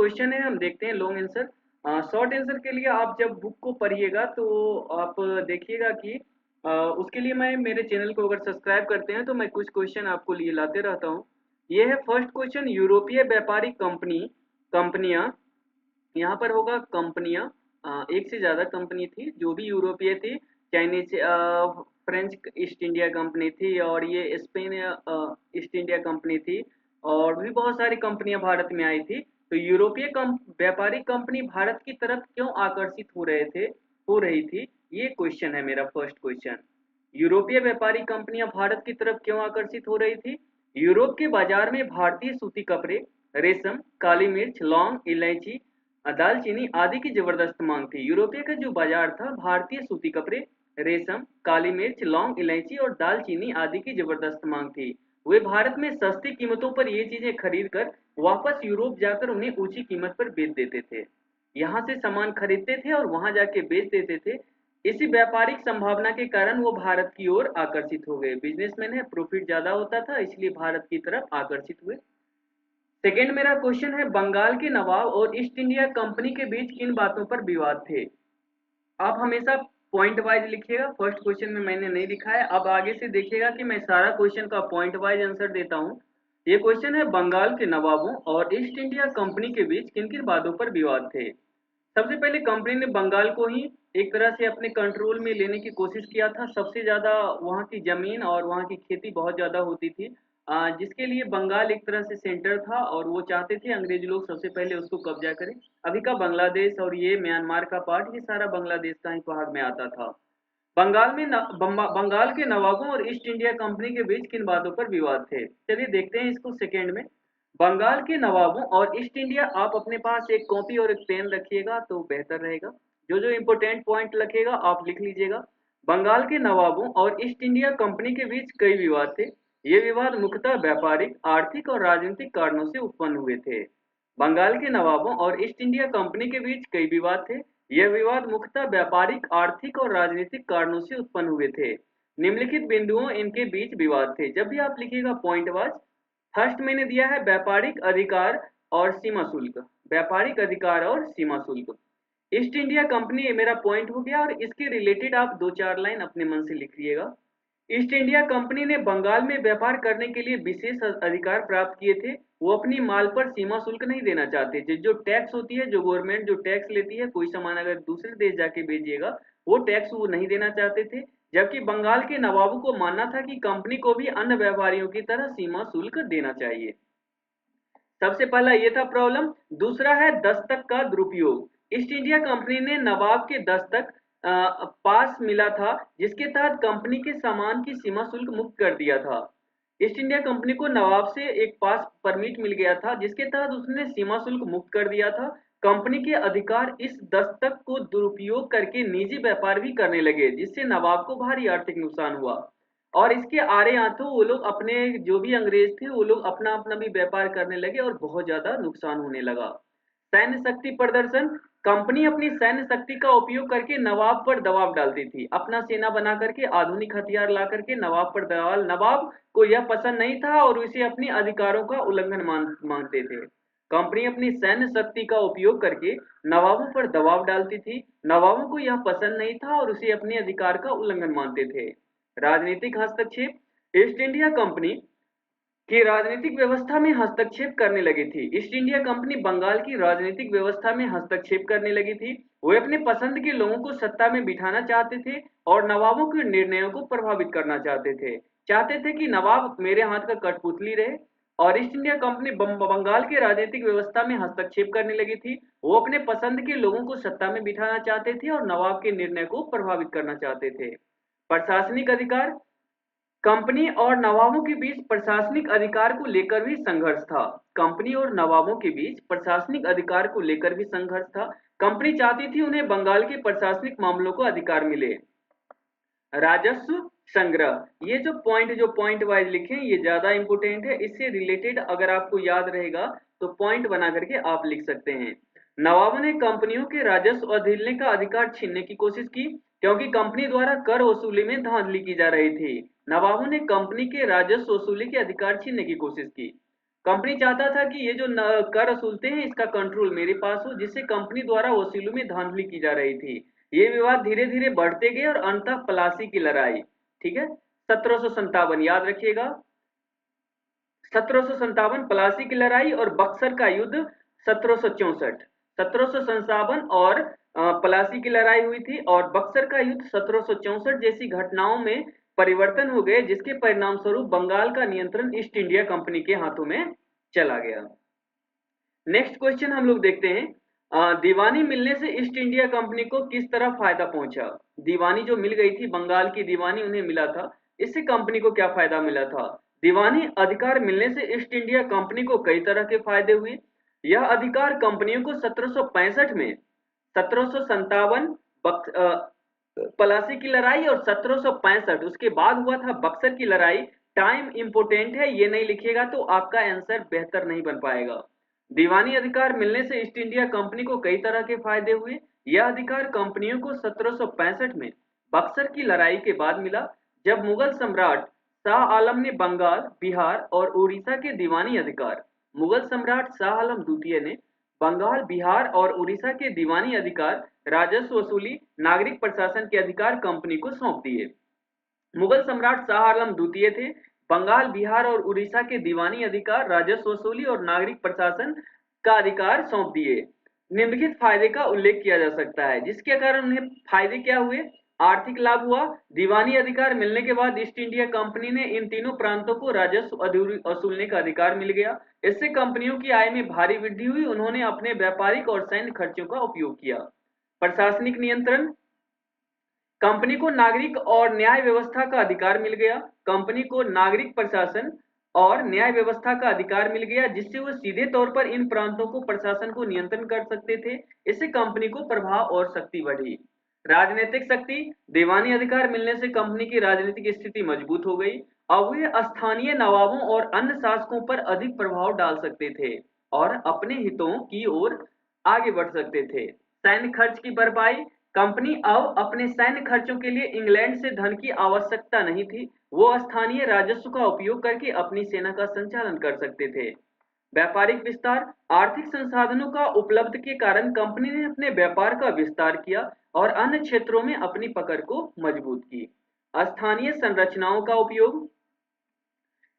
Question है, हम देखते हैं लॉन्ग आंसर। शॉर्ट आंसर के लिए आप जब बुक को पढ़िएगा तो आप देखिएगा कि उसके लिए मैं मेरे चैनल को अगर सब्सक्राइब करते हैं तो मैं कुछ क्वेश्चन आपको लिए लाते रहता हूँ। ये है फर्स्ट क्वेश्चन, यूरोपीय व्यापारी कंपनियां, यहाँ पर होगा कंपनियां, एक से ज्यादा कंपनी थी जो भी यूरोपीय थी, Chinese, French east India company थी, और ये स्पेन ईस्ट इंडिया कंपनी थी, और भी बहुत सारी कंपनियां भारत में आई थी। तो यूरोपीय व्यापारी कंपनी भारत की तरफ क्यों आकर्षित हो रही थी, ये क्वेश्चन है मेरा फर्स्ट क्वेश्चन। यूरोपीय व्यापारी कंपनियां भारत की तरफ क्यों आकर्षित हो रही थी? यूरोप के बाजार में भारतीय सूती कपड़े, रेशम, काली मिर्च, लौंग, इलायची, दालचीनी आदि की जबरदस्त मांग थी। यूरोपीय का जो बाजार था, भारतीय सूती कपड़े, रेशम, काली मिर्च, लौंग, इलायची और दालचीनी आदि की जबरदस्त मांग थी। वे भारत में सस्ती कीमतों पर ये चीजें खरीद कर वापस यूरोप जाकर उन्हें ऊंची कीमत पर बेच देते थे। यहाँ से सामान खरीदते थे और वहां जाके बेच देते थे। इसी व्यापारिक संभावना के कारण वो भारत की ओर आकर्षित हो गए। बिजनेसमैन है, प्रॉफिट ज्यादा होता था, इसलिए भारत की तरफ आकर्षित हुए। सेकेंड मेरा क्वेश्चन है, बंगाल के नवाब और ईस्ट इंडिया कंपनी के बीच किन बातों पर विवाद थे? आप हमेशा पॉइंट वाइज लिखिएगा, फर्स्ट क्वेश्चन में मैंने नहीं लिखा है। अब आगे से देखिएगा कि मैं सारा क्वेश्चन का पॉइंट वाइज आंसर देता हूँ। ये क्वेश्चन है, बंगाल के नवाबों और ईस्ट इंडिया कंपनी के बीच किन किन बातों पर विवाद थे? सबसे पहले कंपनी ने बंगाल को ही एक तरह से अपने कंट्रोल में लेने की कोशिश किया था। सबसे ज्यादा वहाँ की जमीन और वहाँ की खेती बहुत ज्यादा होती थी, जिसके लिए बंगाल एक तरह से सेंटर था, और वो चाहते थे अंग्रेज लोग सबसे पहले उसको कब्जा करें। अभी का बांग्लादेश और ये म्यांमार का पार्ट, ये सारा बांग्लादेश का ही भाग में आता था। बंगाल के नवाबों और ईस्ट इंडिया कंपनी के बीच किन बातों पर विवाद थे? चलिए देखते हैं इसको सेकेंड में। बंगाल के नवाबों और ईस्ट इंडिया, आप अपने पास एक कॉपी और एक पेन रखिएगा तो बेहतर रहेगा। जो जो इंपोर्टेंट पॉइंट लिखेगा आप लिख लीजिएगा। बंगाल के नवाबों और ईस्ट इंडिया कंपनी के बीच कई विवाद थे। ये विवाद मुख्यतः व्यापारिक, आर्थिक और राजनीतिक कारणों से उत्पन्न हुए थे। बंगाल के नवाबों और ईस्ट इंडिया कंपनी के बीच कई विवाद थे। यह विवाद मुख्यतः व्यापारिक, आर्थिक और राजनीतिक कारणों से उत्पन्न हुए थे। निम्नलिखित बिंदुओं इनके बीच विवाद थे। जब भी आप लिखिएगा पॉइंट वाइज, फर्स्ट मैंने दिया है व्यापारिक अधिकार और सीमा शुल्क। व्यापारिक अधिकार और सीमा शुल्क, ईस्ट इंडिया कंपनी, ये मेरा पॉइंट हो गया, और इसके रिलेटेड आप दो चार लाइन अपने मन से लिख लिएगा। ईस्ट इंडिया कंपनी ने बंगाल में व्यापार करने के लिए विशेष अधिकार प्राप्त किए थे। वो अपनी माल पर सीमा शुल्क नहीं देना चाहते थे। जो टैक्स होती है, जो गवर्नमेंट जो टैक्स लेती है, कोई सामान अगर दूसरे देश जाके बेचिएगा, वो टैक्स वो नहीं देना चाहते थे। जबकि बंगाल के नवाबों को मानना था कि कंपनी को भी अन्य व्यापारियों की तरह सीमा शुल्क देना चाहिए। सबसे पहला ये था प्रॉब्लम। दूसरा है दस्तक का दुरुपयोग। ईस्ट इंडिया कंपनी ने नवाब के दस्तक पास मिला था, जिसके तहत कंपनी के सामान की सीमा शुल्क मुक्त कर दिया था। ईस्ट इंडिया कंपनी को नवाब से एक पास परमिट मिल गया था, जिसके तहत उसने सीमा शुल्क मुक्त कर दिया था। कंपनी के अधिकार इस दस्तक को दुरुपयोग करके निजी व्यापार भी करने लगे, जिससे नवाब को भारी आर्थिक नुकसान हुआ। और इसके आड़े हाथों वो लोग अपने, जो भी अंग्रेज थे, वो लोग अपना अपना भी व्यापार करने लगे और बहुत ज्यादा नुकसान होने लगा। सैन्य शक्ति प्रदर्शन, कंपनी अपनी सैन्य शक्ति का उपयोग करके नवाब पर दबाव डालती थी। अपना सेना बना करके, आधुनिक हथियार ला करके नवाब पर दबाव, नवाब को यह पसंद नहीं था और इसे अपने अधिकारों का उल्लंघन मानते थे। कंपनी अपनी सैन्य शक्ति का उपयोग करके नवाबों पर दबाव डालती थी। नवाबों को यह पसंद नहीं था और उसे अपने अधिकार का उल्लंघन मानते थे। राजनीतिक हस्तक्षेप, ईस्ट इंडिया कंपनी की राजनीतिक व्यवस्था में हस्तक्षेप करने लगी थी। ईस्ट इंडिया कंपनी बंगाल की राजनीतिक व्यवस्था में हस्तक्षेप करने लगी थी। वे अपने पसंद के लोगों को सत्ता में बिठाना चाहते थे और नवाबों के निर्णयों को प्रभावित करना चाहते थे कि नवाब मेरे हाथ का कठपुतली रहे। और ईस्ट इंडिया कंपनी बंगाल के राजनीतिक व्यवस्था में हस्तक्षेप करने लगी थी। वो अपने पसंद के लोगों को सत्ता में बिठाना चाहते थे और नवाब के निर्णय को प्रभावित करना चाहते थे। प्रशासनिक अधिकार, कंपनी और नवाबों के बीच प्रशासनिक अधिकार को लेकर भी संघर्ष था। कंपनी और नवाबों के बीच प्रशासनिक अधिकार को लेकर भी संघर्ष था। कंपनी चाहती थी उन्हें बंगाल के प्रशासनिक मामलों को अधिकार मिले। राजस्व संग्रह, ये जो पॉइंट वाइज लिखे ये ज्यादा इंपोर्टेंट है। इससे रिलेटेड अगर आपको याद रहेगा तो पॉइंट बना करके आप लिख सकते हैं। नवाबों ने कंपनियों के राजस्व वसूलने का अधिकार छीनने की कोशिश की, क्योंकि कंपनी द्वारा कर वसूली में धांधली की जा रही थी। नवाबों ने कंपनी के राजस्व वसूली के अधिकार छीनने की कोशिश की। कंपनी चाहता था कि ये जो कर वसूलते हैं इसका कंट्रोल मेरे पास हो, जिससे कंपनी द्वारा वसूलों में धांधली की जा रही थी। ये विवाद धीरे धीरे बढ़ते गए और अंततः प्लासी की लड़ाई, ठीक है, 1757 याद रखिएगा, 1757 प्लासी की लड़ाई और बक्सर का युद्ध 1764, 1757 और प्लासी की लड़ाई हुई थी और बक्सर का युद्ध 1764 जैसी घटनाओं में परिवर्तन हो गए, जिसके परिणाम स्वरूप बंगाल का नियंत्रण ईस्ट इंडिया कंपनी के हाथों में चला गया। नेक्स्ट क्वेश्चन हम लोग देखते हैं, दीवानी मिलने से ईस्ट इंडिया कंपनी को किस तरह फायदा पहुंचा। दीवानी जो मिल गई थी, बंगाल की दीवानी उन्हें मिला था, इससे कंपनी को क्या फायदा मिला था। दीवानी अधिकार मिलने से ईस्ट इंडिया कंपनी को कई तरह के फायदे हुए। यह अधिकार कंपनियों को 1765 में, 1757 प्लासी की लड़ाई और 1765 उसके बाद हुआ था बक्सर की लड़ाई। टाइम इंपोर्टेंट है, ये नहीं लिखिएगा तो आपका आंसर बेहतर नहीं बन पाएगा। दीवानी अधिकार मिलने से ईस्ट इंडिया कंपनी को कई तरह के फायदे हुए। यह अधिकार कंपनियों को 1765 में बक्सर की लड़ाई के बाद मिला, जब मुगल सम्राट शाह आलम ने बंगाल, बिहार और उड़ीसा के दीवानी अधिकार, मुगल सम्राट शाह आलम द्वितीय ने बंगाल, बिहार और उड़ीसा के दीवानी अधिकार, राजस्व वसूली, नागरिक प्रशासन के अधिकार कंपनी को सौंप दिए। मुगल सम्राट शाह आलम द्वितीय थे बंगाल, बिहार और उड़ीसा के दीवानी अधिकार, राजस्व वसूली और नागरिक प्रशासन का अधिकार सौंप दिए। निम्नलिखित फायदे का उल्लेख किया जा सकता है, जिसके कारण उन्हें फायदे क्या हुए। आर्थिक लाभ हुआ, दीवानी अधिकार मिलने के बाद ईस्ट इंडिया कंपनी ने इन तीनों प्रांतों को राजस्व वसूलने का अधिकार मिल गया। इससे कंपनियों की आय में भारी वृद्धि हुई। उन्होंने अपने व्यापारिक और सैन्य खर्चों का उपयोग किया। प्रशासनिक नियंत्रण, कंपनी को नागरिक और न्याय व्यवस्था का अधिकार मिल गया। कंपनी को नागरिक प्रशासन और न्याय व्यवस्था का अधिकार मिल गया, जिससे वो सीधे तौर पर इन प्रांतों को प्रशासन को नियंत्रण कर सकते थे। इससे कंपनी को प्रभाव और शक्ति बढ़ी। राजनीतिक शक्ति, दीवानी अधिकार मिलने से कंपनी की राजनीतिक स्थिति मजबूत हो गई। अब वे स्थानीय नवाबों और अन्य शासकों पर अधिक प्रभाव डाल सकते थे और अपने हितों की ओर आगे बढ़ सकते थे। सैन्य खर्च की भरपाई, कंपनी अब अपने सैन्य खर्चों के लिए इंग्लैंड से धन की आवश्यकता नहीं थी। वो स्थानीय राजस्व का उपयोग करके अपनी सेना का संचालन कर सकते थे। व्यापारिक विस्तार, आर्थिक संसाधनों का उपलब्ध के कारण कंपनी ने अपने व्यापार का विस्तार किया और अन्य क्षेत्रों में अपनी पकड़ को मजबूत की। स्थानीय संरचनाओं का उपयोग,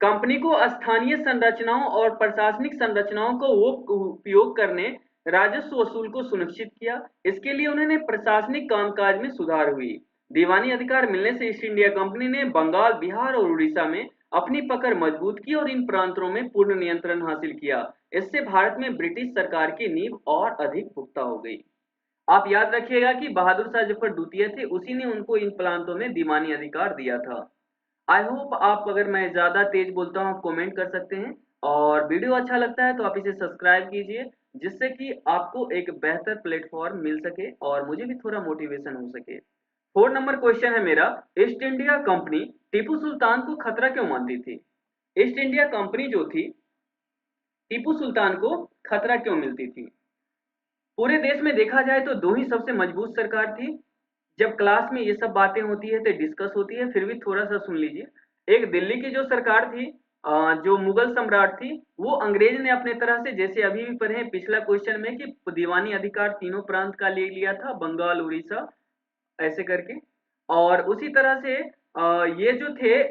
कंपनी को स्थानीय संरचनाओं और प्रशासनिक संरचनाओं को वो उपयोग करने राजस्व वसूल को सुनिश्चित किया। इसके लिए उन्होंने प्रशासनिक कामकाज में सुधार हुई। दीवानी अधिकार मिलने से ईस्ट इंडिया कंपनी ने बंगाल, बिहार और उड़ीसा में अपनी पकड़ मजबूत की और इन प्रांतों में पूर्ण नियंत्रण हासिल किया। इससे भारत में ब्रिटिश सरकार की नींव और अधिक पुख्ता हो गई। आप याद रखिएगा कि बहादुर शाह जफर द्वितीय थे, उसी ने उनको इन प्रांतों में दीवानी अधिकार दिया था। आई होप आप, अगर मैं ज़्यादा तेज बोलता हूँ, कमेंट कर सकते हैं और वीडियो अच्छा लगता है तो आप इसे सब्सक्राइब कीजिए, जिससे कि आपको एक बेहतर प्लेटफॉर्म मिल सके और मुझे भी थोड़ा मोटिवेशन हो सके। 4 नंबर क्वेश्चन है मेरा, east India company Tipu Sultan को खतरा क्यों मानती थी। ईस्ट इंडिया कंपनी जो थी, टीपू सुल्तान को खतरा क्यों मिलती थी। पूरे देश में देखा जाए तो दो ही सबसे मजबूत सरकार थी। जब क्लास में ये सब बातें होती है तो डिस्कस होती है, फिर भी थोड़ा सा सुन लीजिए। एक दिल्ली की जो सरकार थी, जो मुगल सम्राट थी, वो अंग्रेज ने अपने तरह से, जैसे अभी भी पढ़े पिछला क्वेश्चन में कि दीवानी अधिकार तीनों प्रांत का ले लिया था, बंगाल, उड़ीसा, ऐसे करके। और उसी तरह से ये जो थे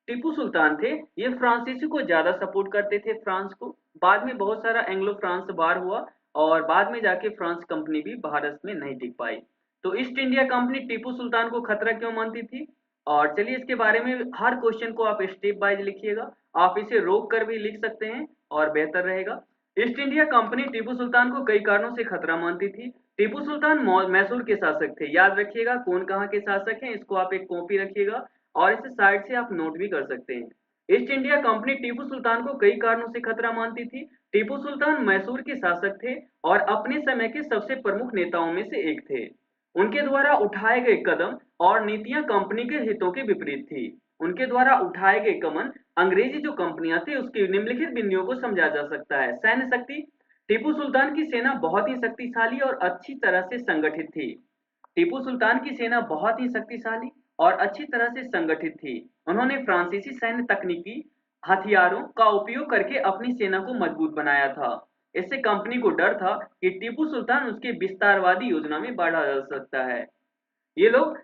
टीपू सुल्तान थे, ये फ्रांसीसी को ज्यादा सपोर्ट करते थे, फ्रांस को। बाद में बहुत सारा एंग्लो फ्रांस वार हुआ और बाद में जाके फ्रांस कंपनी भी भारत में नहीं टिक पाई। तो east India company Tipu Sultan को खतरा क्यों मानती थी। और चलिए इसके बारे में हर क्वेश्चन को आप स्टेप वाइज लिखिएगा, आप इसे रोक कर भी लिख सकते हैं और बेहतर रहेगा। East India company Tipu Sultan को कई कारणों से खतरा मानती थी। टीपू सुल्तान मैसूर के शासक थे, याद रखिएगा कौन कहाँ के शासक हैं, इसको आप एक कॉपी रखिएगा और इसे साइड से आप नोट भी कर सकते हैं। East India company Tipu Sultan को कई कारणों से खतरा मानती थी। टीपू सुल्तान मैसूर के शासक थे और अपने समय के सबसे प्रमुख नेताओं में से एक थे। उनके द्वारा उठाए गए कदम और नीतियां कंपनी के हितों के विपरीत थी। उनके द्वारा उठाए गए कदम, अंग्रेजी जो कंपनियां थी उसकी निम्नलिखित बिंदुओं को समझा जा सकता है। सैन्य शक्ति, टीपू सुल्तान की सेना बहुत ही शक्तिशाली और अच्छी तरह से संगठित थी। टीपू सुल्तान की सेना बहुत ही शक्तिशाली और अच्छी तरह से संगठित थी। उन्होंने फ्रांसीसी सैन्य तकनीकी हथियारों का उपयोग करके अपनी सेना को मजबूत बनाया था। इससे कंपनी को डर था कि टीपू सुल्तान उसके विस्तारवादी योजना में बाधा डाल सकता है। ये लोग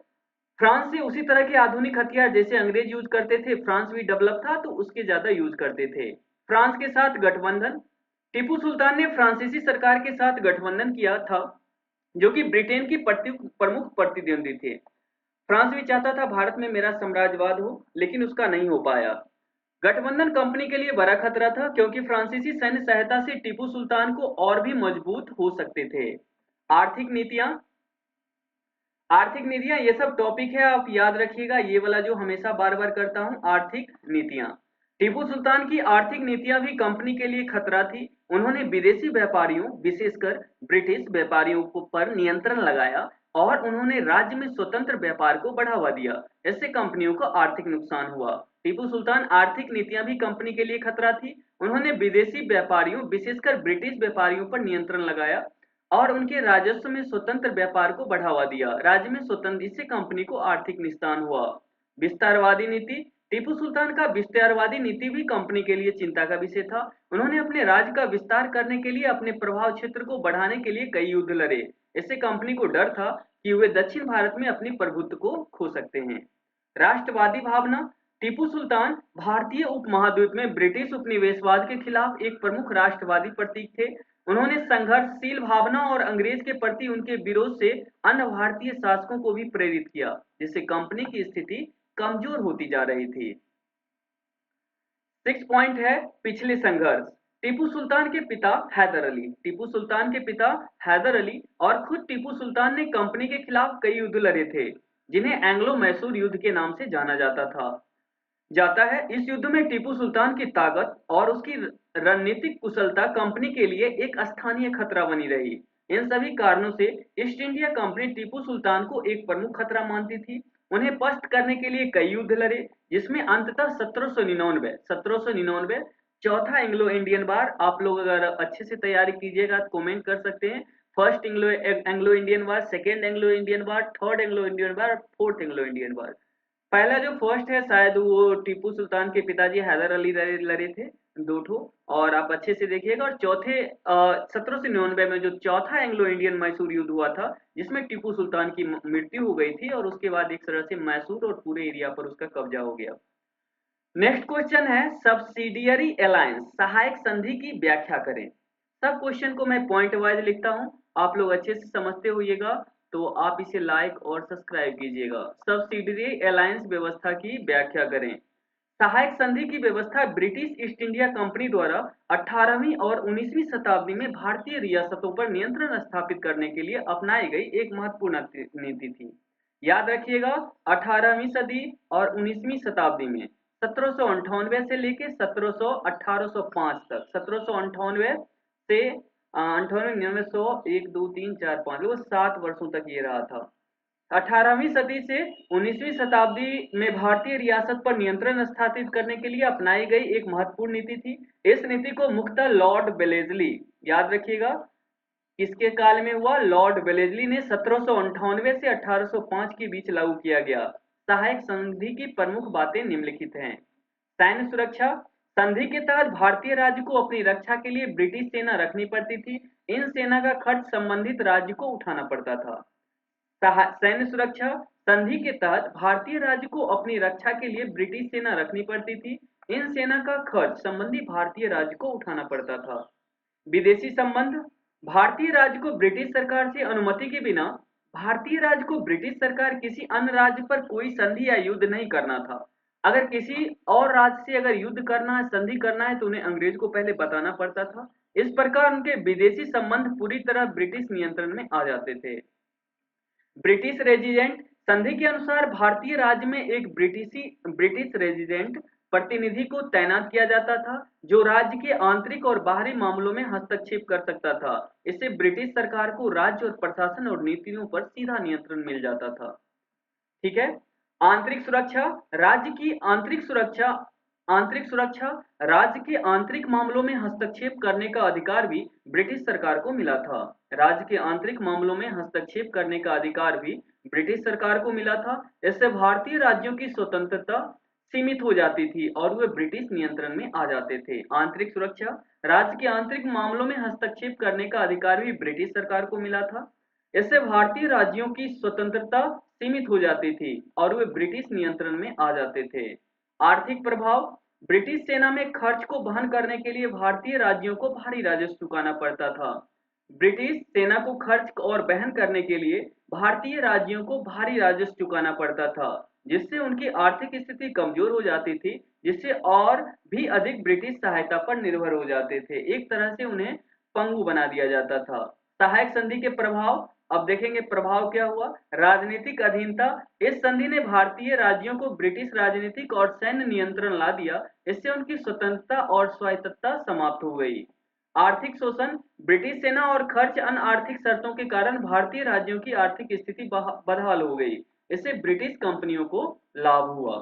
फ्रांस से उसी तरह के आधुनिक हथियार जैसे अंग्रेज यूज करते थे, फ्रांस भी डेवलप था तो उसके ज्यादा यूज करते थे। फ्रांस के साथ गठबंधन। टीपू सुल्तान ने फ्रांसीसी सरकार के साथ गठबंधन किया था, जो कि ब्रिटेन की प्रमुख प्रतिद्वंदी थे। फ्रांस भी चाहता था भारत में मेरा साम्राज्यवाद हो, लेकिन उसका नहीं हो पाया। गठबंधन कंपनी के लिए बड़ा खतरा था, क्योंकि फ्रांसीसी सैन्य सहायता से टीपू सुल्तान को और भी मजबूत हो सकते थे। आर्थिक नीतियां। आर्थिक नीतियां ये सब टॉपिक है, आप याद रखिएगा, ये वाला जो हमेशा बार बार करता हूं, आर्थिक नीतियां। टीपू सुल्तान की आर्थिक नीतियां भी कंपनी के लिए खतरा थी। उन्होंने विदेशी व्यापारियों, विशेषकर ब्रिटिश व्यापारियों पर नियंत्रण लगाया और उन्होंने राज्य में स्वतंत्र व्यापार को बढ़ावा दिया। इससे कंपनियों को आर्थिक नुकसान हुआ। टीपू सुल्तान आर्थिक नीतियां भी कंपनी के लिए खतरा थी। उन्होंने विदेशी व्यापारियों, विशेषकर ब्रिटिश व्यापारियों पर नियंत्रण लगाया और उनके राजस्व में स्वतंत्र व्यापार को बढ़ावा दिया। राज्य में स्वतंत्र, इससे कंपनी को आर्थिक नुकसान हुआ। विस्तारवादी नीति। टीपू सुल्तान का विस्तारवादी नीति भी कंपनी के लिए चिंता का विषय था। उन्होंने अपने राज्य का विस्तार करने के लिए, अपने प्रभाव क्षेत्र को बढ़ाने के लिए कई युद्ध लड़े। इससे कंपनी को डर था कि वे दक्षिण भारत में अपनी प्रभुत्व को खो सकते हैं। राष्ट्रवादी भावना। टीपू सुल्तान भारतीय उपमहाद्वीप में ब्रिटिश उपनिवेशवाद के खिलाफ एक प्रमुख राष्ट्रवादी प्रतीक थे। उन्होंने संघर्षशील भावना और अंग्रेज के प्रति उनके विरोध से अन्य भारतीय शासकों को भी प्रेरित किया, जिससे कंपनी की स्थिति कमजोर होती जा रही थी। 6 पॉइंट है पिछले संघर्ष। टीपू सुल्तान के पिता हैदर अली। टीपू सुल्तान के पिता हैदर अली और खुद टीपू सुल्तान ने कंपनी के खिलाफ कई युद्ध लड़े थे, जिन्हें एंग्लो मैसूर युद्ध के नाम से जाता है। इस युद्ध में टीपू सुल्तान की ताकत और उसकी रणनीतिक कुशलता कंपनी के लिए एक स्थानीय खतरा बनी रही। इन सभी कारणों से east India company Tipu Sultan को एक प्रमुख खतरा मानती थी। उन्हें पस्त करने के लिए कई युद्ध लड़े, जिसमें अंततः 1799 चौथा एंग्लो इंडियन वार। आप लोग अगर अच्छे से तैयारी कीजिएगा तो कमेंट कर सकते हैं। फर्स्ट एंग्लो इंडियन वार, सेकेंड एंग्लो इंडियन वार, थर्ड एंग्लो इंडियन वार, फोर्थ एंग्लो इंडियन वार। पहला जो फर्स्ट है शायद वो टीपू सुल्तान के पिताजी हैदर अली लड़े थे, दो ठो। और आप अच्छे से देखिएगा। और चौथे 1799 में जो चौथा एंग्लो इंडियन मैसूर युद्ध हुआ था, जिसमें टीपू सुल्तान की मृत्यु हो गई थी और उसके बाद एक तरह से मैसूर और पूरे एरिया पर उसका कब्जा हो गया। नेक्स्ट क्वेश्चन है सब्सिडियरी अलायंस, सहायक संधि की व्याख्या करें। सब क्वेश्चन को मैं पॉइंट वाइज लिखता हूं, आप लोग अच्छे से समझते होइएगा, तो आप इसे लाइक और सब्सक्राइब कीजिएगा। सब्सिडियरी अलायंस व्यवस्था की व्याख्या करें। सहायक संधि की व्यवस्था ब्रिटिश ईस्ट इंडिया कंपनी द्वारा 18वीं और 19वीं शताब्दी में भारतीय रियासतों पर नियंत्रण स्थापित करने के लिए अपनाई गई एक महत्वपूर्ण नीति थी। याद रखिएगा, 18वीं सदी और 19वीं शताब्दी में 1798 से लेके 1805 तक, 1798 से 98, 99, 100, 1, 2, 3, 4, 5, वो 7 वर्षों तक ये रहा था। 18वीं सदी से 19वीं शताब्दी में भारतीय रियासत पर नियंत्रण स्थापित करने के लिए अपनाई गई एक महत्वपूर्ण नीति थी। इस नीति को मुख्यतः लॉर्ड वेलेस्ली, याद रखिएगा, किसके काल में हुआ? लॉर्ड वेलेस्ली ने 1798 से 1805 के बीच लागू किया गया। सहायक संधि की प्रमुख बातें निम्नलिखित हैं। सैन्य सुरक्षा। संधि के तहत भारतीय राज्य को अपनी रक्षा के लिए ब्रिटिश सेना रखनी पड़ती थी। इन सेना का खर्च संबंधित राज्य को उठाना पड़ता था। सैन्य सुरक्षा। संधि के तहत भारतीय राज्य को अपनी रक्षा के लिए ब्रिटिश सेना रखनी पड़ती थी। इन सेना का खर्च संबंधी भारतीय राज्य को उठाना पड़ता था। विदेशी संबंध। भारतीय राज्य को ब्रिटिश सरकार से अनुमति के बिना भारतीय राज्य को ब्रिटिश सरकार किसी अन्य राज्य पर कोई संधि या युद्ध नहीं करना था। अगर किसी और राज्य से अगर युद्ध करना है, संधि करना है, तो उन्हें अंग्रेज को पहले बताना पड़ता था। इस प्रकार उनके विदेशी संबंध पूरी तरह ब्रिटिश नियंत्रण में आ जाते थे। British resident. संधि के अनुसार भारतीय राज्य में एक ब्रिटिश रेजिडेंट प्रतिनिधि को तैनात किया जाता था, जो राज्य के आंतरिक और बाहरी मामलों में हस्तक्षेप कर सकता था। इससे ब्रिटिश सरकार को राज्य और प्रशासन और नीतियों पर सीधा नियंत्रण मिल जाता था। ठीक है। आंतरिक सुरक्षा। आंतरिक सुरक्षा राज्य के आंतरिक मामलों में हस्तक्षेप करने का अधिकार भी ब्रिटिश सरकार को मिला था। राज्य के आंतरिक मामलों में हस्तक्षेप करने का अधिकार भी ब्रिटिश सरकार को मिला था। इससे भारतीय राज्यों की स्वतंत्रता, सीमित हो जाती थी और वे ब्रिटिश नियंत्रण में आ जाते थे। आंतरिक सुरक्षा, राज्य के आंतरिक मामलों में हस्तक्षेप करने का अधिकार भी ब्रिटिश सरकार को मिला था। इससे भारतीय राज्यों की स्वतंत्रता सीमित हो जाती थी और वे ब्रिटिश नियंत्रण में आ जाते थे। आर्थिक प्रभाव, ब्रिटिश सेना में खर्च को वहन करने के लिए भारतीय राज्यों को भारी राजस्व चुकाना पड़ता था। ब्रिटिश सेना को खर्च और वहन करने के लिए भारतीय राज्यों को भारी राजस्व चुकाना पड़ता था, जिससे उनकी आर्थिक स्थिति कमजोर हो जाती थी, जिससे और भी अधिक ब्रिटिश सहायता पर निर्भर हो जाते थे। एक तरह से उन्हें पंगु बना दिया जाता था। सहायक संधि के प्रभाव, अब देखेंगे प्रभाव क्या हुआ। राजनीतिक अधीनता, इस संधि ने भारतीय राज्यों को ब्रिटिश राजनीतिक और सैन्य नियंत्रण ला दिया। इससे उनकी स्वतंत्रता और स्वायत्तता समाप्त हो गई। आर्थिक शोषण, ब्रिटिश सेना और खर्च अन्य आर्थिक शर्तों के कारण भारतीय राज्यों की आर्थिक स्थिति बदहाल हो गई। इससे ब्रिटिश कंपनियों को लाभ हुआ।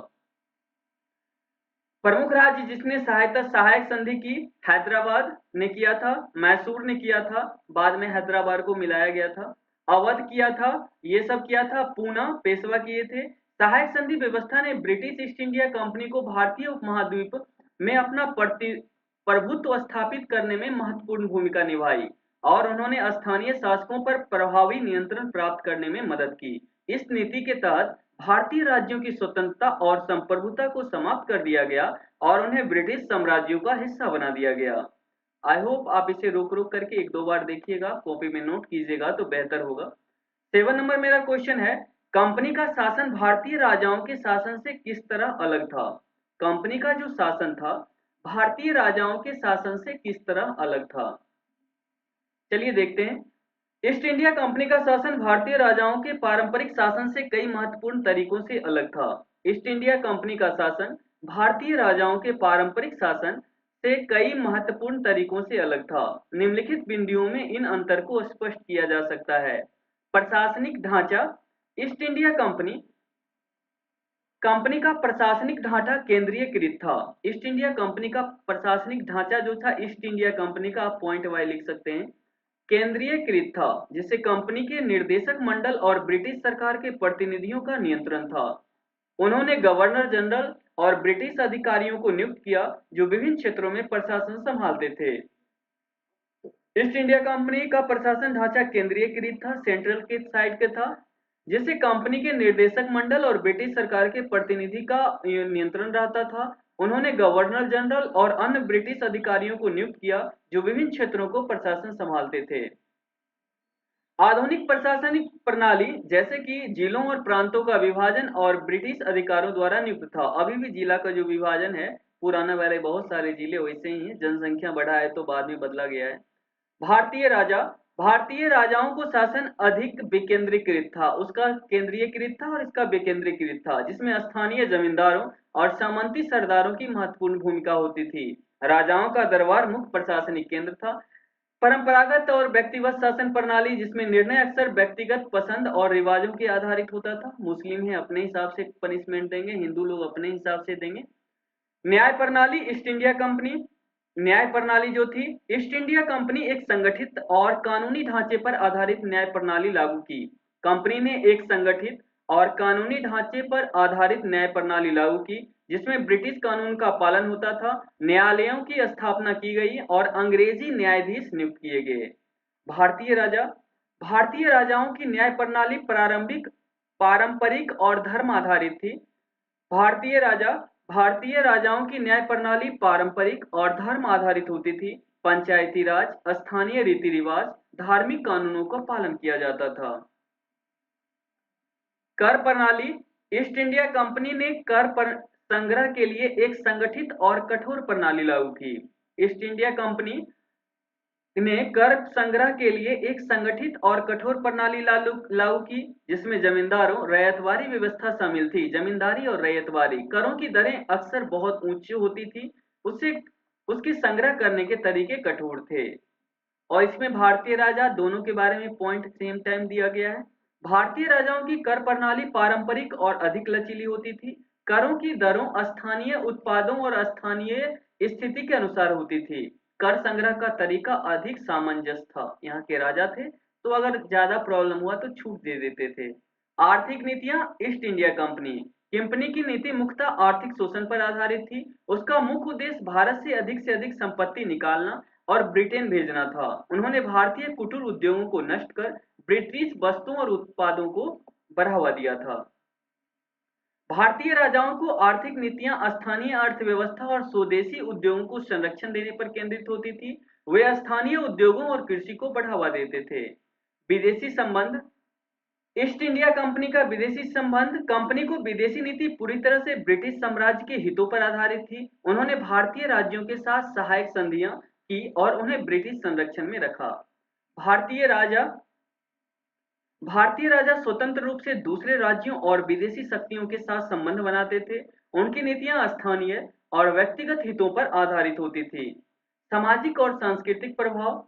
प्रमुख राज्य जिसने सहायक संधि की, हैदराबाद ने किया था, मैसूर ने किया था, बाद में हैदराबाद को मिलाया गया था, अवध किया था, ये सब किया था, पूना, पेशवा किए थे। सहायक संधि व्यवस्था ने ब्रिटिश ईस्ट इंडिया कंपनी को भारतीय उपमहाद्वीप में अपना प्रभुत्व स्थापित करने में महत्वपूर्ण भूमिका निभाई और उन्होंने स्थानीय शासकों पर प्रभावी नियंत्रण प्राप्त करने में मदद की। इस नीति के तहत भारतीय राज्यों की स्वतंत्रता और संप्रभुता को समाप्त कर दिया गया और उन्हें ब्रिटिश साम्राज्यों का हिस्सा बना दिया गया। आई होप आप इसे रोक रोक करके एक दो बार देखिएगा, कॉपी में नोट कीजिएगा तो बेहतर होगा। 7 नंबर मेरा क्वेश्चन है, कंपनी का शासन भारतीय राजाओं के शासन से किस तरह अलग था। कंपनी का जो शासन था भारतीय राजाओं के शासन से किस तरह अलग था। चलिए देखते हैं। ईस्ट इंडिया कंपनी का शासन भारतीय राजाओं के पारंपरिक शासन से कई महत्वपूर्ण तरीकों से अलग था। ईस्ट इंडिया कंपनी का शासन भारतीय राजाओं के पारंपरिक शासन से कई महत्वपूर्ण तरीकों से अलग था। निम्नलिखित बिंदुओं में इन अंतर को स्पष्ट किया जा सकता है। प्रशासनिक ढांचा, ईस्ट इंडिया कंपनी का प्रशासनिक ढांचा केंद्रीयकृत था। ईस्ट इंडिया कंपनी का प्रशासनिक ढांचा जो था ईस्ट इंडिया कंपनी का, आप पॉइंट वाइज लिख सकते हैं, केंद्रीयकृत था, जिससे कंपनी के निर्देशक मंडल और ब्रिटिश सरकार के प्रतिनिधियों का नियंत्रण था। उन्होंने गवर्नर जनरल और ब्रिटिश अधिकारियों को नियुक्त किया जो विभिन्न क्षेत्रों में प्रशासन संभालते थे। ईस्ट इंडिया कंपनी का प्रशासन ढांचा केंद्रीयकृत था, सेंट्रल के साइड के था, जिससे कंपनी के निर्देशक मंडल और ब्रिटिश सरकार के प्रतिनिधि का नियंत्रण रहता था। उन्होंने गवर्नर जनरल और अन्य ब्रिटिश अधिकारियों को नियुक्त किया जो विभिन्न क्षेत्रों को प्रशासन संभालते थे। आधुनिक प्रशासनिक प्रणाली जैसे कि जिलों और प्रांतों का विभाजन और ब्रिटिश अधिकारियों द्वारा नियुक्त था। अभी भी जिला का जो विभाजन है, पुराना वाले बहुत सारे जिले वैसे ही हैं, जनसंख्या बढ़ा है तो बाद में बदला गया है। भारतीय राजाओं को शासन अधिक विकेंद्रीकृत था, उसका केंद्रीयकृत था और इसका विकेंद्रीकृत था, जिसमें स्थानीय जमींदारों और सामंती सरदारों की महत्वपूर्ण भूमिका होती थी। राजाओं का दरबार मुख्य प्रशासनिक केंद्र था। परंपरागत और व्यक्तिगत शासन प्रणाली, जिसमें निर्णय अक्सर व्यक्तिगत पसंद और रिवाजों के आधारित होता था। मुस्लिम है अपने हिसाब से पनिशमेंट देंगे, हिंदू लोग अपने हिसाब से देंगे। न्याय प्रणाली, ईस्ट इंडिया कंपनी न्याय प्रणाली जो थी, ईस्ट इंडिया कंपनी एक संगठित और कानूनी ढांचे पर आधारित न्याय प्रणाली लागू की। कंपनी ने एक संगठित और कानूनी ढांचे पर आधारित न्याय प्रणाली लागू की जिसमें ब्रिटिश कानून का पालन होता था। न्यायालयों की स्थापना की गई और अंग्रेजी न्यायाधीश नियुक्त किए गए। भारतीय राजाओं की न्याय प्रणाली प्रारंभिक पारंपरिक और धर्म आधारित थी। भारतीय राजाओं की न्याय प्रणाली पारंपरिक और धर्म आधारित होती थी। पंचायती राज, स्थानीय रीति रिवाज, धार्मिक कानूनों का पालन किया जाता था। कर प्रणाली, ईस्ट इंडिया कंपनी ने कर पर संग्रह के लिए एक संगठित और कठोर प्रणाली लागू की। ईस्ट इंडिया कंपनी ने कर संग्रह के लिए एक संगठित और कठोर प्रणाली लागू की जिसमें जमींदारों रैयतवारी व्यवस्था शामिल थी। जमींदारी और रैयतवारी करों की दरें अक्सर बहुत ऊंची होती थी, उससे उसकी संग्रह करने के तरीके कठोर थे। और इसमें भारतीय राजा दोनों के बारे में पॉइंट सेम टाइम दिया गया है। भारतीय राजाओं की कर प्रणाली पारंपरिक और अधिक लचीली होती थी। करों की दरों स्थानीय उत्पादों और स्थानीय स्थिति के अनुसार होती थी। कर संग्रह का तरीका अधिक सामंजस्य था। यहाँ के राजा थे तो अगर ज्यादा प्रॉब्लम हुआ तो छूट दे देते थे। आर्थिक नीतियां, ईस्ट इंडिया कंपनी कंपनी की नीति मुख्यतः आर्थिक शोषण पर आधारित थी। उसका मुख्य उद्देश्य भारत से अधिक संपत्ति निकालना और ब्रिटेन भेजना था। उन्होंने भारतीय कुटीर उद्योगों को नष्ट कर ब्रिटिश वस्तुओं और उत्पादों को बढ़ावा दिया था। भारतीय राजाओं को आर्थिक नीतियां स्थानीय अर्थव्यवस्था और स्वदेशी उद्योगों को संरक्षण देने पर केंद्रित होती थी। वे स्थानीय उद्योगों और कृषि को बढ़ावा देते थे। विदेशी संबंध। ईस्ट इंडिया कंपनी का विदेशी संबंध। कंपनी को विदेशी नीति पूरी तरह से ब्रिटिश साम्राज्य के हितों पर आधारित थी। उन्होंने भारतीय राज्यों के साथ सहायक संधियां की और उन्हें ब्रिटिश संरक्षण में रखा। भारतीय राजा भारतीय राजा स्वतंत्र रूप से दूसरे राज्यों और विदेशी शक्तियों के साथ संबंध बनाते थे। उनकी नीतियां स्थानीय और व्यक्तिगत हितों पर आधारित होती थी। सामाजिक और सांस्कृतिक प्रभाव।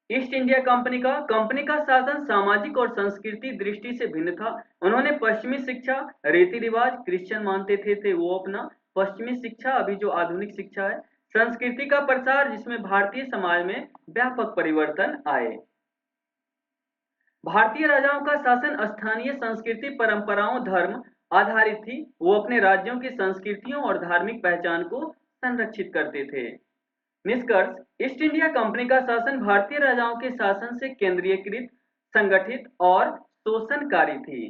ईस्ट इंडिया कंपनी का शासन सामाजिक और सांस्कृतिक दृष्टि से भिन्न था। उन्होंने पश्चिमी शिक्षा, रीति रिवाज, क्रिश्चियन मानते थे वो अपना पश्चिमी शिक्षा, अभी जो आधुनिक शिक्षा है, संस्कृति का प्रसार जिसमें भारतीय समाज में व्यापक परिवर्तन आए। भारतीय राजाओं का शासन स्थानीय संस्कृति, परंपराओं, धर्म आधारित थी। वो अपने राज्यों की संस्कृतियों और धार्मिक पहचान को संरक्षित करते थे। निष्कर्ष। ईस्ट इंडिया कंपनी का शासन भारतीय राजाओं के शासन से केंद्रीयकृत, संगठित और शोषणकारी थी।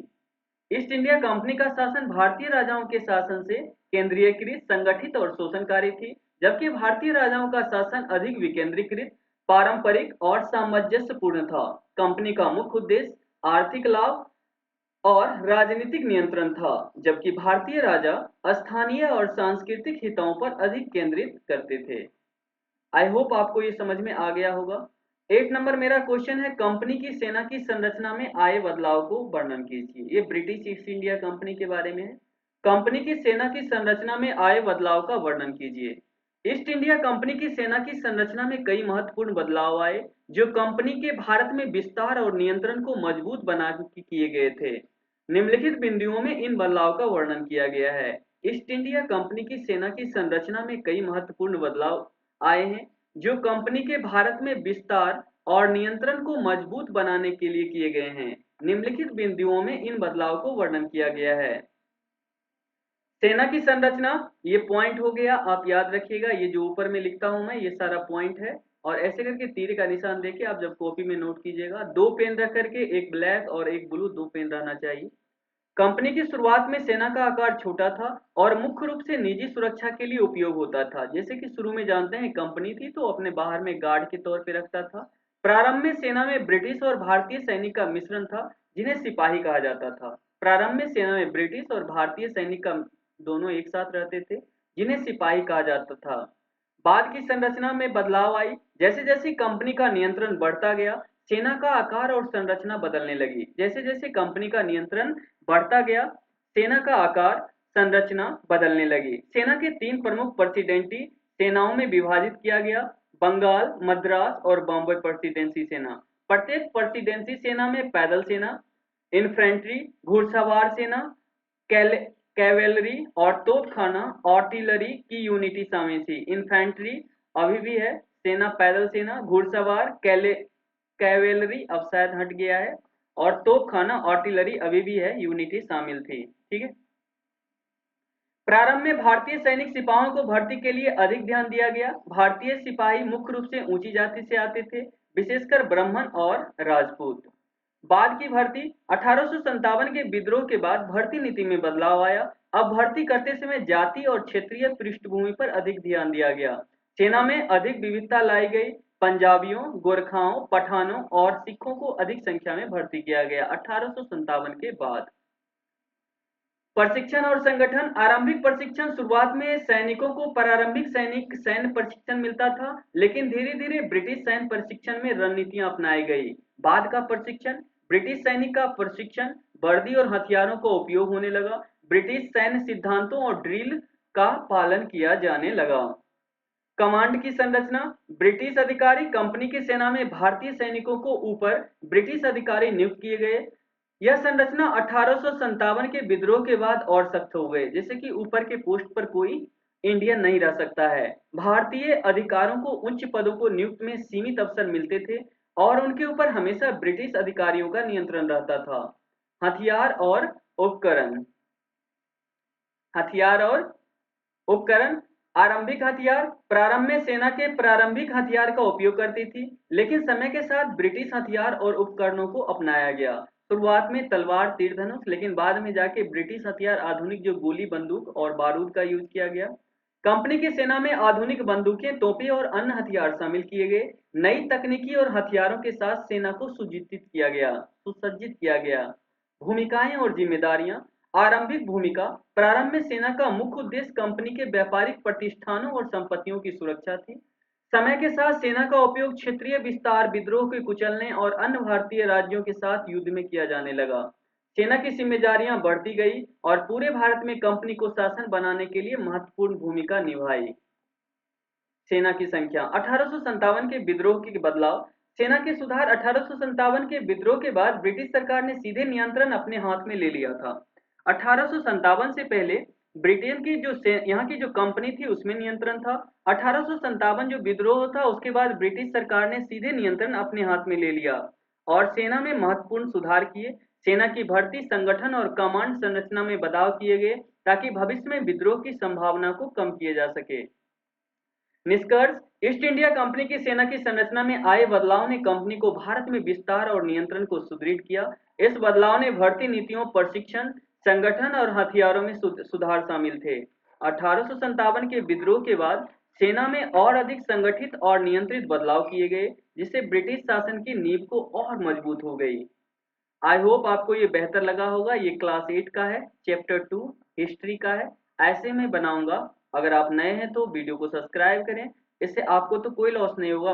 ईस्ट इंडिया कंपनी का शासन भारतीय राजाओं के शासन से केंद्रीयकृत, संगठित और शोषणकारी थी, जबकि भारतीय राजाओं का शासन अधिक विकेंद्रीकृत, पारंपरिक और सामंजस्यपूर्ण था। कंपनी का मुख्य उद्देश्य आर्थिक लाभ और राजनीतिक नियंत्रण था, जबकि भारतीय राजा स्थानीय और सांस्कृतिक हितों पर अधिक केंद्रित करते थे। आई होप आपको ये समझ में आ गया होगा। 8 नंबर मेरा क्वेश्चन है, कंपनी की सेना की संरचना में आए बदलाव को वर्णन कीजिए। ये ब्रिटिश ईस्ट इंडिया कंपनी के बारे में है। कंपनी की सेना की संरचना में आए बदलाव का वर्णन कीजिए। ईस्ट इंडिया कंपनी की सेना की संरचना में कई महत्वपूर्ण बदलाव आए, जो कंपनी के भारत में विस्तार और नियंत्रण को मजबूत बना के किए गए थे। निम्नलिखित बिंदुओं में इन बदलाव का वर्णन किया गया है। ईस्ट इंडिया कंपनी की सेना की संरचना में कई महत्वपूर्ण बदलाव आए हैं, जो कंपनी के भारत में विस्तार और नियंत्रण को मजबूत बनाने के लिए किए गए हैं। निम्नलिखित बिंदुओं में इन बदलाव को वर्णन किया गया है। सेना की संरचना, ये पॉइंट हो गया, आप याद रखिएगा। ये जो ऊपर में लिखता हूं मैं, ये सारा पॉइंट है। और ऐसे करके तीर का निशान देके आप जब कॉपी में नोट कीजिएगा, 2 पेन रख करके, एक ब्लैक और एक ब्लू, 2 पेन रहना चाहिए। कंपनी की शुरुआत में सेना का आकार छोटा था और मुख्य रूप से निजी सुरक्षा के लिए उपयोग होता था। जैसे कि शुरू में जानते हैं कंपनी थी तो अपने बाहर में गार्ड के तौर पे रखता था। प्रारंभ में सेना में ब्रिटिश और भारतीय सैनिक का मिश्रण था, जिन्हें सिपाही कहा जाता था। प्रारंभ में सेना में ब्रिटिश और भारतीय सैनिक का दोनों एक साथ रहते थे, जिन्हें सिपाही कहा जाता था। बाद की संरचना में बदलाव आई। जैसे जैसे कंपनी का नियंत्रण बढ़ता गया, सेना का आकार और संरचना बदलने लगी। जैसे जैसे कंपनी का नियंत्रण बढ़ता गया, सेना का आकार, संरचना बदलने लगी। सेना के 3 प्रमुख प्रेसिडेंसी सेनाओं में विभाजित किया गया: बंगाल, मद्रास और बॉम्बे प्रेसिडेंसी सेना। प्रत्येक प्रेसिडेंसी सेना में पैदल सेना, इन्फेंट्री, घुड़सवार सेना, कैवेलरी और तोपखाना आर्टिलरी की यूनिटी शामिल थी। इन्फेंट्री अभी भी है, सेना पैदल सेना, घुड़सवार, कैवेलरी अब शायद हट गया है, और तोपखाना आर्टिलरी अभी भी है, यूनिटी शामिल थी। ठीक है। प्रारंभ में भारतीय सैनिक सिपाहियों को भर्ती के लिए अधिक ध्यान दिया गया। भारतीय सिपाही मुख्य रूप से ऊंची जाति से आते थे, विशेषकर ब्राह्मण और राजपूत। बाद की भर्ती, 1857 के विद्रोह के बाद भर्ती नीति में बदलाव आया। अब भर्ती करते समय जाति और क्षेत्रीय पृष्ठभूमि पर अधिक ध्यान दिया गया। सेना में अधिक विविधता लाई गई। पंजाबियों, गोरखाओं, पठानों और सिखों को अधिक संख्या में भर्ती किया गया 1857 के बाद। प्रशिक्षण और संगठन। आरंभिक प्रशिक्षण, शुरुआत में सैनिकों को प्रारंभिक सैन्य प्रशिक्षण मिलता था, लेकिन धीरे धीरे ब्रिटिश सैन्य प्रशिक्षण में रणनीतियां अपनाई गई। बाद का प्रशिक्षण, ब्रिटिश सैनिक का प्रशिक्षण वर्दी और हथियारों का उपयोग होने लगा। ब्रिटिश सैन्य सिद्धांतों और ड्रिल का पालन किया जाने लगा। कमांड की संरचना, ब्रिटिश अधिकारी, कंपनी की सेना में भारतीय सैनिकों को ऊपर ब्रिटिश अधिकारी नियुक्त किए गए। यह संरचना 1857 के विद्रोह के बाद और सख्त हो गए, जैसे कि ऊपर के पोस्ट पर कोई इंडियन नहीं रह सकता है। भारतीय अधिकारों को उच्च पदों को नियुक्त में सीमित अवसर मिलते थे और उनके ऊपर हमेशा ब्रिटिश अधिकारियों का नियंत्रण रहता था। हथियार और उपकरण। हथियार और उपकरण। आरंभिक हथियार। प्रारंभ में सेना के प्रारंभिक हथियार का उपयोग करती थी, लेकिन समय के साथ ब्रिटिश हथियार और उपकरणों को अपनाया गया। शुरुआत में तलवार, तीर धनुष, लेकिन बाद में जाके ब्रिटिश हथियार आधुनिक जो गोली बंदूक और बारूद का यूज किया गया। कंपनी की सेना में आधुनिक बंदूकें, तोपें और अन्य हथियार शामिल किए गए। नई तकनीकी और हथियारों के साथ सेना को सुसज्जित किया गया। भूमिकाएं और जिम्मेदारियां। आरंभिक भूमिका। प्रारंभ में सेना का मुख्य उद्देश्य कंपनी के व्यापारिक प्रतिष्ठानों और संपत्तियों की सुरक्षा थी। समय के साथ सेना का उपयोग क्षेत्रीय विस्तार, विद्रोह के कुचलने और अन्य भारतीय राज्यों के साथ युद्ध में किया जाने लगा। सेना की जिम्मेदारियां बढ़ती गई और पूरे भारत में कंपनी को शासन बनाने के लिए महत्वपूर्ण भूमिका निभाई। सेना की संख्या। 1857 के विद्रोह के बदलाव। सेना के सुधार। 1857 के विद्रोह के बाद ब्रिटिश सरकार ने सीधे नियंत्रण अपने हाथ में ले लिया था। 1857 से पहले ब्रिटेन की यहाँ की जो कंपनी थी उसमें नियंत्रण था। 1857 जो विद्रोह था उसके बाद ब्रिटिश सरकार ने सीधे नियंत्रण अपने हाथ में ले लिया और सेना में महत्वपूर्ण सुधार किए। सेना की भर्ती, संगठन और कमांड संरचना में बदलाव किए गए ताकि भविष्य में विद्रोह की संभावना को कम किया जा सके। निष्कर्ष। ईस्ट इंडिया कंपनी की सेना की संरचना में आए बदलाव ने कंपनी को भारत में विस्तार और नियंत्रण को सुदृढ़ किया। इस बदलाव ने भर्ती नीतियों, प्रशिक्षण, संगठन और हथियारों में सुधार शामिल थे। 1857 के विद्रोह के बाद सेना में और अधिक संगठित और नियंत्रित बदलाव किए गए, जिससे ब्रिटिश शासन की नींव को और मजबूत हो गई। आई होप आपको ये बेहतर लगा होगा। ये क्लास 8 का है, चैप्टर 2 हिस्ट्री का है। ऐसे मैं बनाऊंगा। अगर आप नए हैं तो वीडियो को सब्सक्राइब करें, इससे आपको तो कोई लॉस नहीं होगा।